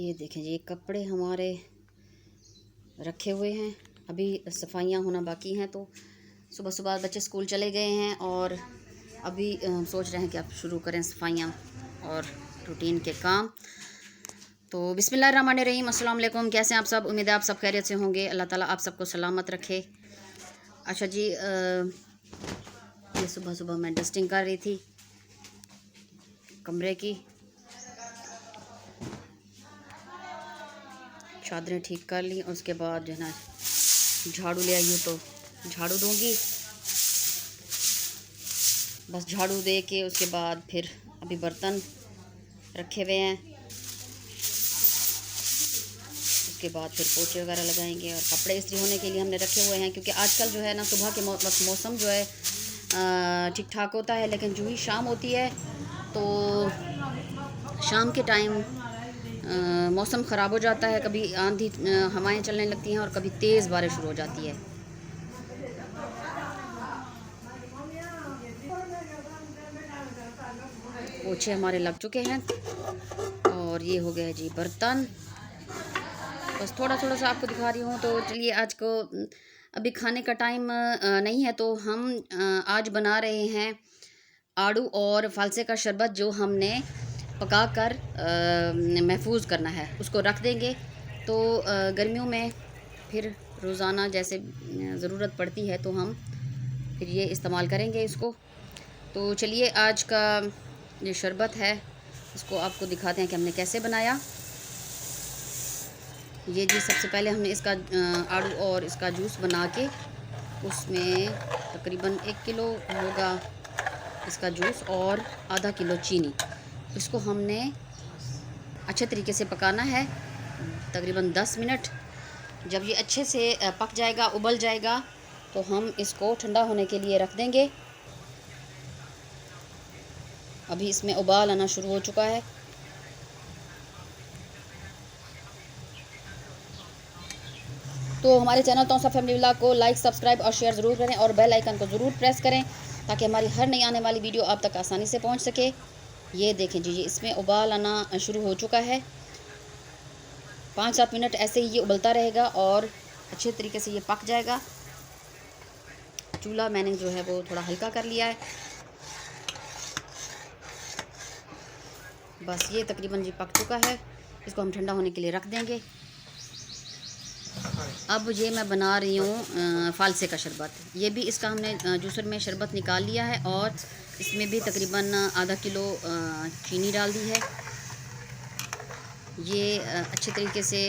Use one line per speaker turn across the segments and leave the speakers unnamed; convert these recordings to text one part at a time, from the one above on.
ये देखें जी, कपड़े हमारे रखे हुए हैं, अभी सफाइयाँ होना बाकी हैं। तो सुबह सुबह बच्चे स्कूल चले गए हैं और अभी सोच रहे हैं कि अब शुरू करें सफाइयाँ और रूटीन के काम। तो बिस्मिल्लाहिर्रहमानिर्रहीम, अस्सलाम वालेकुम। कैसे हैं आप सब? उम्मीद है आप सब खैरियत से होंगे। अल्लाह ताला आप सबको सलामत रखे। अच्छा जी, ये सुबह सुबह मैं डस्टिंग कर रही थी कमरे की, चादरें ठीक कर ली और उसके बाद जो है ना झाड़ू ले आई हूँ तो झाड़ू दूँगी। बस झाड़ू दे के उसके बाद फिर अभी बर्तन रखे हुए हैं, उसके बाद फिर पोछे वगैरह लगाएंगे और कपड़े इस्त्री होने के लिए हमने रखे हुए हैं। क्योंकि आजकल जो है ना सुबह के वक्त मौसम जो है ठीक ठाक होता है, लेकिन जो ही शाम होती है तो शाम के टाइम मौसम ख़राब हो जाता है। कभी आंधी हवाएं चलने लगती हैं और कभी तेज़ बारिश शुरू हो जाती है। पोछे हमारे लग चुके हैं और ये हो गया जी बर्तन। बस थोड़ा थोड़ा सा आपको दिखा रही हूँ। तो चलिए, आज को अभी खाने का टाइम नहीं है, तो हम आज बना रहे हैं आड़ू और फालसे का शरबत, जो हमने पका कर महफूज करना है, उसको रख देंगे। तो गर्मियों में फिर रोज़ाना जैसे ज़रूरत पड़ती है तो हम फिर ये इस्तेमाल करेंगे इसको। तो चलिए, आज का जो शरबत है इसको आपको दिखाते हैं कि हमने कैसे बनाया। ये जी, सबसे पहले हमने इसका आड़ू और इसका जूस बना के उसमें तकरीबन 1 किलो होगा इसका जूस और आधा किलो चीनी, इसको हमने अच्छे तरीके से पकाना है तकरीबन 10 मिनट। जब ये अच्छे से पक जाएगा, उबल जाएगा, तो हम इसको ठंडा होने के लिए रख देंगे। अभी इसमें उबाल आना शुरू हो चुका है। तो हमारे चैनल तौसा फैमिली व्लॉग को लाइक, सब्सक्राइब और शेयर ज़रूर करें और बेल आइकन को ज़रूर प्रेस करें ताकि हमारी हर नई आने वाली वीडियो आप तक आसानी से पहुंच सके। ये देखें जी, इसमें उबाल आना शुरू हो चुका है। 5-7 मिनट ऐसे ही ये उबलता रहेगा और अच्छे तरीके से ये पक जाएगा। चूल्हा मैंने जो है वो थोड़ा हल्का कर लिया है। बस ये तकरीबन जी पक चुका है, इसको हम ठंडा होने के लिए रख देंगे। अब ये मैं बना रही हूँ फालसे का शरबत। ये भी इसका हमने जूसर में शरबत निकाल लिया है और इसमें भी तकरीबन आधा किलो चीनी डाल दी है। ये अच्छे तरीके से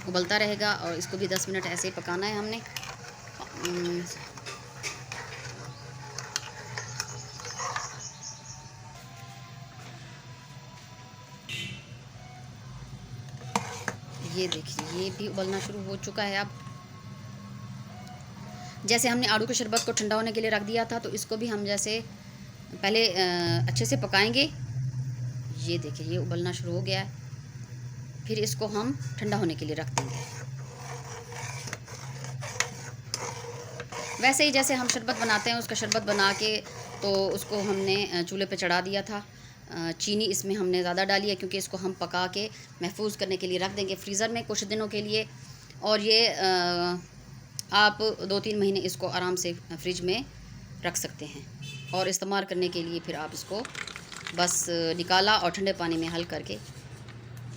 उबलता रहेगा और इसको भी 10 मिनट ऐसे ही पकाना है हमने। ये देखिए, ये भी उबलना शुरू हो चुका है। अब जैसे हमने आड़ू के शरबत को ठंडा होने के लिए रख दिया था, तो इसको भी हम जैसे पहले अच्छे से पकाएंगे। ये देखिए, ये उबलना शुरू हो गया है। फिर इसको हम ठंडा होने के लिए रख देंगे। वैसे ही जैसे हम शरबत बनाते हैं, उसका शरबत बना के तो उसको हमने चूल्हे पे चढ़ा दिया था। चीनी इसमें हमने ज़्यादा डाली है क्योंकि इसको हम पका के महफूज करने के लिए रख देंगे फ्रीज़र में कुछ दिनों के लिए। और ये आप 2-3 महीने इसको आराम से फ्रिज में रख सकते हैं और इस्तेमाल करने के लिए फिर आप इसको बस निकाला और ठंडे पानी में हल करके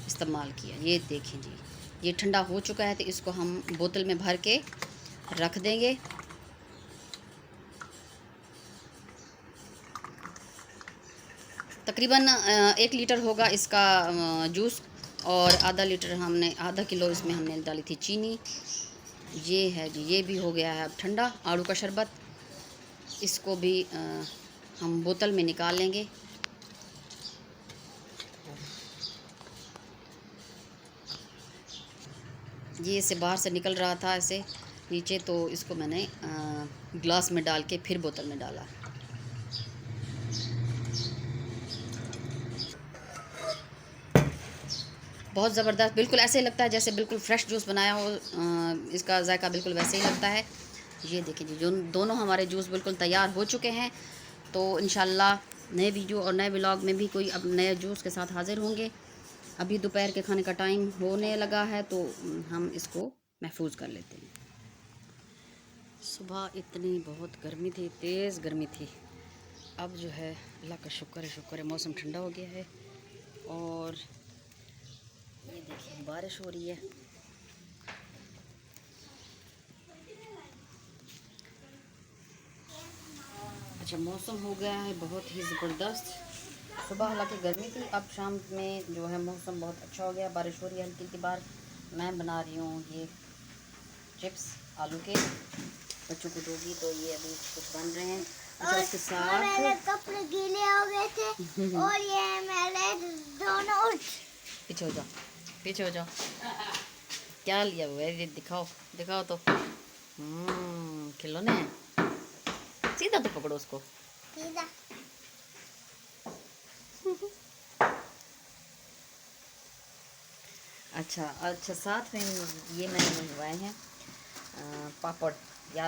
इस्तेमाल किया। ये देखें जी, ये ठंडा हो चुका है, तो इसको हम बोतल में भर के रख देंगे। तकरीबन 1 लीटर होगा इसका जूस और आधा किलो इसमें हमने डाली थी चीनी। ये है जी, ये भी हो गया है अब ठंडा आड़ू का शरबत। इसको भी हम बोतल में निकाल लेंगे। ये इसे बाहर से निकल रहा था ऐसे नीचे, तो इसको मैंने ग्लास में डाल के फिर बोतल में डाला। बहुत ज़बरदस्त, बिल्कुल ऐसे लगता है जैसे बिल्कुल फ्रेश जूस बनाया हो। इसका जायका बिल्कुल वैसे ही लगता है। ये देखिए जी, जो दोनों हमारे जूस बिल्कुल तैयार हो चुके हैं। तो इंशाल्लाह नए वीडियो और नए व्लॉग में भी कोई अब नए जूस के साथ हाज़िर होंगे। अभी दोपहर के खाने का टाइम होने लगा है तो हम इसको महफूज कर लेते हैं। सुबह इतनी बहुत गर्मी थी, तेज़ गर्मी थी। अब जो है अल्लाह का शुक्र है, मौसम ठंडा हो गया है और ये देखिए बारिश हो रही है। अच्छा, मौसम हो गया है बहुत ही ज़बरदस्त। सुबह हालांकि गर्मी थी, अब शाम में जो है मौसम बहुत अच्छा हो गया, बारिश हो रही है हल्की की बार। मैं बना रही हूँ ये चिप्स आलू के, बच्चों को दोगी तो ये अभी कुछ बन रहे हैं। अच्छा, उसके साथ
मेरे कपड़े गीले हो गए थे और ये मेरे दोनों
पीछे हो जाओ, पीछे हो जाओ। क्या लिया हुआ है ये दिखाओ, दिखाओ तो। खिलौने सीधा तो पकड़ो उसको।
सीधा।
अच्छा अच्छा, साथ में ये मैंने मंगवाए हैं पापड़ या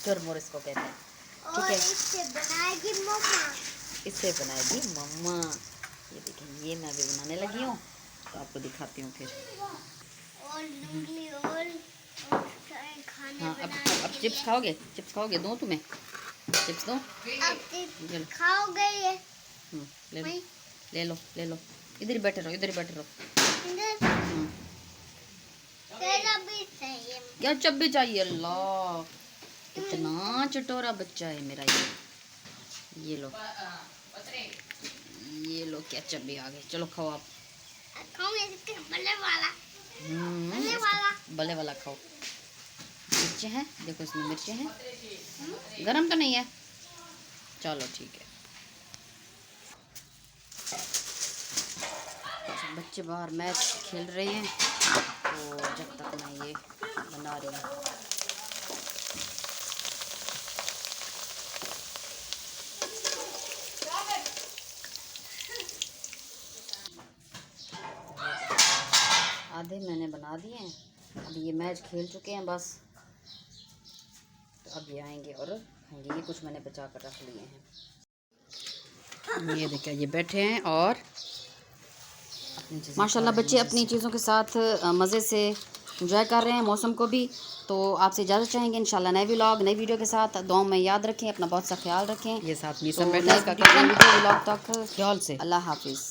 चुरमुर इसको कहते हैं। ठीक
और
है,
इससे बनाएगी मम्मा।
इससे बनाएगी मम्मा। ये देखें, ये मैं अभी बनाने लगी हूँ तो आपको दिखाती हूँ फिर।
और नूडली और खाने
हाँ,
बनाने
अब
के
चिप्स
लिए।
खाओगे? चिप्स खाओगे? दूँ तुम्हें चिप्स? दूँ?
अब
चलो।
चिप्स खाओगे ये?
ले लो,
वही
ले लो, ले लो। इधर ही बैठे रहो, इधर ही बैठे रहो।
इधर
हम्म,
तेरा भी चाहिए।
क्या चप भी चाहिए? अल्लाह, इतना चटोरा बच्चा है मेरा ये लो, ये लो, केचप भी आ गए। चलो खाओ आप।
खाऊंगे इसके बल्ले वाला।
इसका भले वाला खाओ। मिर्चें हैं, देखो इसमें मिर्चें हैं। गरम तो नहीं है? चलो ठीक है। अच्छा, बच्चे बाहर मैच खेल रहे हैं तो जब तक मैं ये बना रही हूँ। आधे मैंने बना दिए हैं, अब ये मैच खेल चुके हैं बस, तो अब ये आएंगे और खाएंगे। ये कुछ मैंने बचा कर रख लिए हैं। ये देखिए, ये बैठे हैं और माशाल्लाह बच्चे अपनी चीज़ों के साथ मज़े से एंजॉय कर रहे हैं मौसम को भी। तो आपसे इजाज़त चाहेंगे इंशाल्लाह नए नई वीडियो के साथ। दुआ में याद रखें, अपना बहुत सा ख्याल रखें। ये साथ में सब बैठे हैं, व्लॉग तक ख्याल से। अल्लाह हाफिज़।